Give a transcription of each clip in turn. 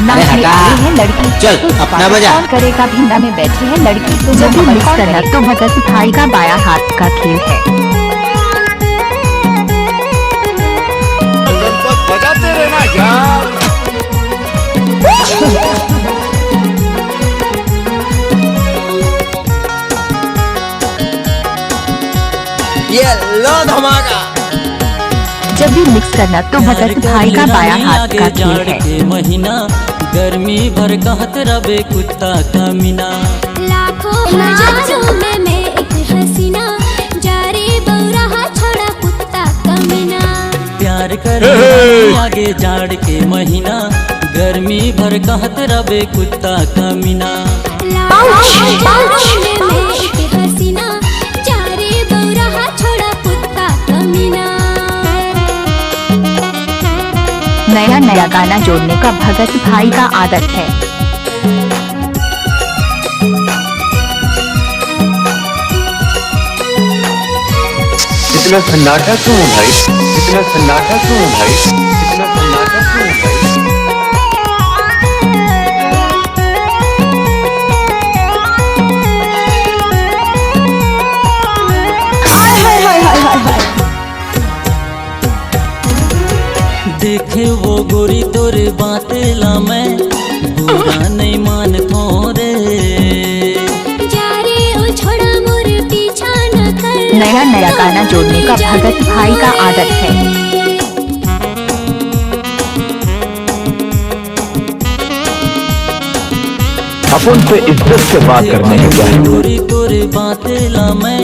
ना में आए हैं लड़की चल अपना बजा। कौन करेगा भिंडा में बैठी है लड़की तो जब भी मिक्स करना तो भगत भाई का बाया हाथ का खेल है। बजाते रहना यार। ये लो धमाका। जब भी मिक्स करना तो भगत भाई का बाया हाथ का खेल है। के महीना गर्मी भर कहत रबे कुत्ता का मीना। लाखों हजारों में मैं एक हसीना जारे बौरा छोड़ा कुत्ता का मीना। प्यार कर आगे जाड़ के महीना गर्मी भर कहत रबे कुत्ता का मीना। लाखों हजारों में मैं एक हसीना जारे बौरा छोड़ा कुत्ता का मीना। नया नया गाना जोड़ने का भगत भाई का आदत है। इतना सन्नाटा क्यों भाई? इतना सन्नाटा क्यों भाई? इतना सन्नाटा क्यों भाई? देखे वो गोरी तोरे बाते ला मैं बुरा नहीं मान थोरे। जारे ओ छोड़ा मोर पीछा न कर। नया नया गाना जोड़ने का भगत भाई का आदत है। अपन से इज्जत से बात करने के लिए गोरी तोरे बाते ला मैं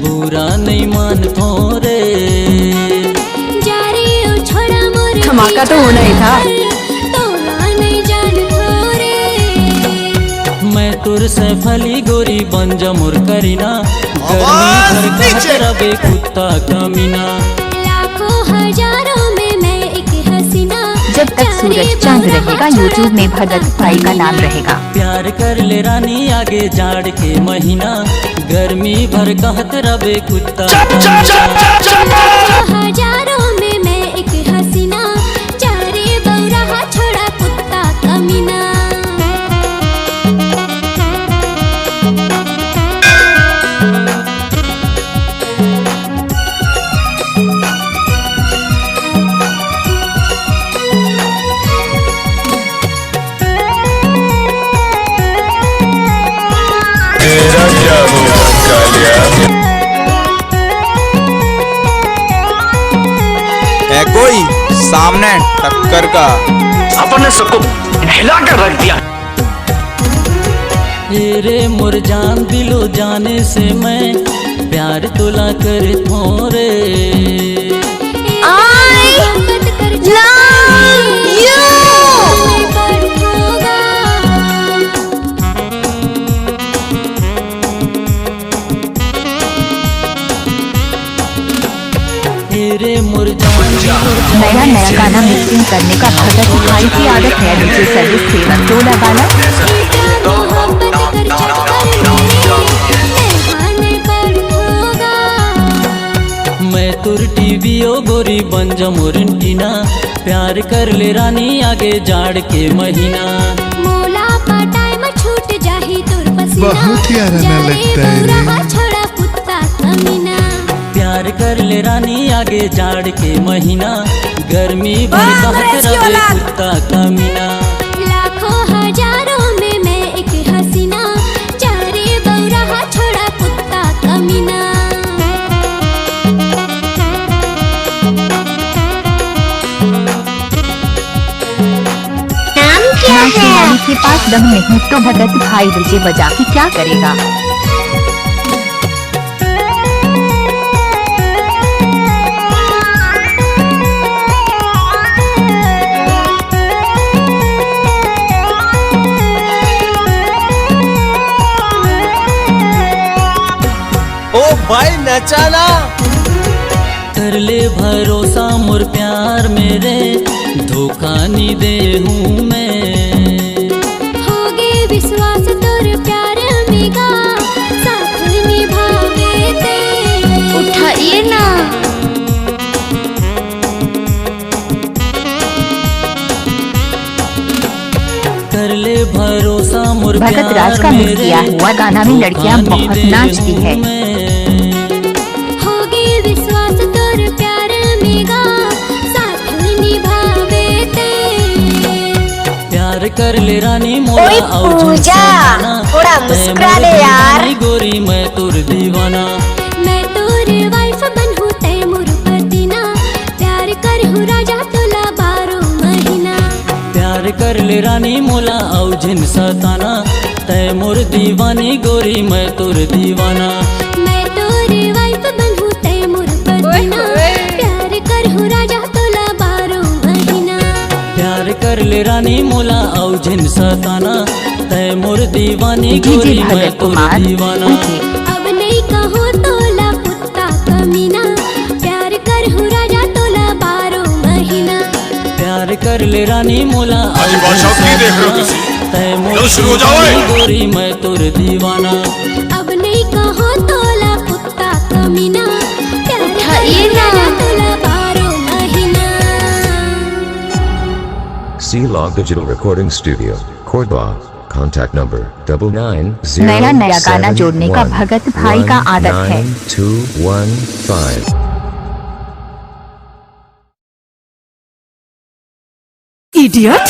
बुरा नहीं मान थोरे। जारे ओ छोड़ा मोर धमाका तो होना ही था। तोला नहीं जान थोरे। मैं तुर से फली गोरी बन जमुर करीना गर्मी भर कहत रबे कुत्ता का मीना। लाखों हजारों में मैं एक हसीना जब तक सूरज चांद रहेगा यूट्यूब में भगत भाई का नाम रहेगा। प्यार कर ले रानी आगे जाड़ के महीना गर्मी भर कहत रबे कुत्ता का मीना। हजारों में मैं एक हसीना जारे बौरा छोड़ा कुत्ता का मीना। तेरा क्या होगा कालिया? है कोई सामने टक्कर का? अपन ने सबको हिला कर रख दिया। रे मुरजान दिलो जाने से मैं प्यार तुला कर थोरे। मोहब्बत कर रे मुरजान नया नया गाना मिक्सिंग करने का भगत भाई की आदत है। नीचे सर्विस सेवन टोला वाला मैं तुर टीवी ओ गोरी बन जमुरटीना प्यार कर ले रानी आगे जाड़ के महीना। मोला पटाई में छूट जाही तुर पसीना बहुत ही आराम लगता है रे। छोड़ा कुत्ता का मीना। प्यार कर ले रानी आगे जाड़ के महीना गर्मी भर कहत रबे कुत्ता का मीना। लाखों हजारों में मैं एक हसीना जारे बौरा छोड़ा कुत्ता का मीना। नाचने वाली के पास दम नहीं तो भगत भाई डीजे बजा के क्या करेगा। ओ भाई नचाना। कर ले भरोसा मोर प्यार मेरे धोखा नहीं दे हूँ मैं। होगे विश्वास तोर प्यार मेगा साथ निभावे ते। उठाइए ना। कर ले भरोसा मुर भगत राज का मिक्स किया हुआ गाना में लड़कियां बहुत नाचती है। होगी विश्वास तोर प्यार मेगा साथ निभावे ते प्यार कर ले रानी मोला ओए पूजा, थोड़ा मुस्कुरा ले यार। गोरी मैं तुर दीवाना, मैं तोर वाइफ बनहूं ते मोर पतिना प्यार करहूं राजा तोला 12 महीना प्यार कर ले रानी मोला औ जिन सताना तय मोर दीवानी गोरी मैं तुर दीवाना। मैं तोर वाइफ बनहूं ते मोर पतिना प्यार करहूं राजा तोला 12 महीना प्यार कर ले रानी मोला औ जिन सताना तय मोर दीवानी डीजे गोरी मैं भगत तुर कुमार दीवाना। अब नहीं कहो तोला कुत्ता कमीना प्यार करहूं राजा तोला 12 महीना प्यार कर ले रानी मोला औ आज बादशाह की देख रहे हो तुसी? तय मोर चलो शुरू हो जाओ। दीवानी गोरी मैं तुर दीवाना। अब नहीं कहो तोला कुत्ता कमीना प्यार उठाइए करहूं ना। राजा तोला 12 महीना C-Log Digital Recording Studio, Cordoba. Contact number नया गाना जोड़ने का भगत भाई का आदत है। 992115. इडियट।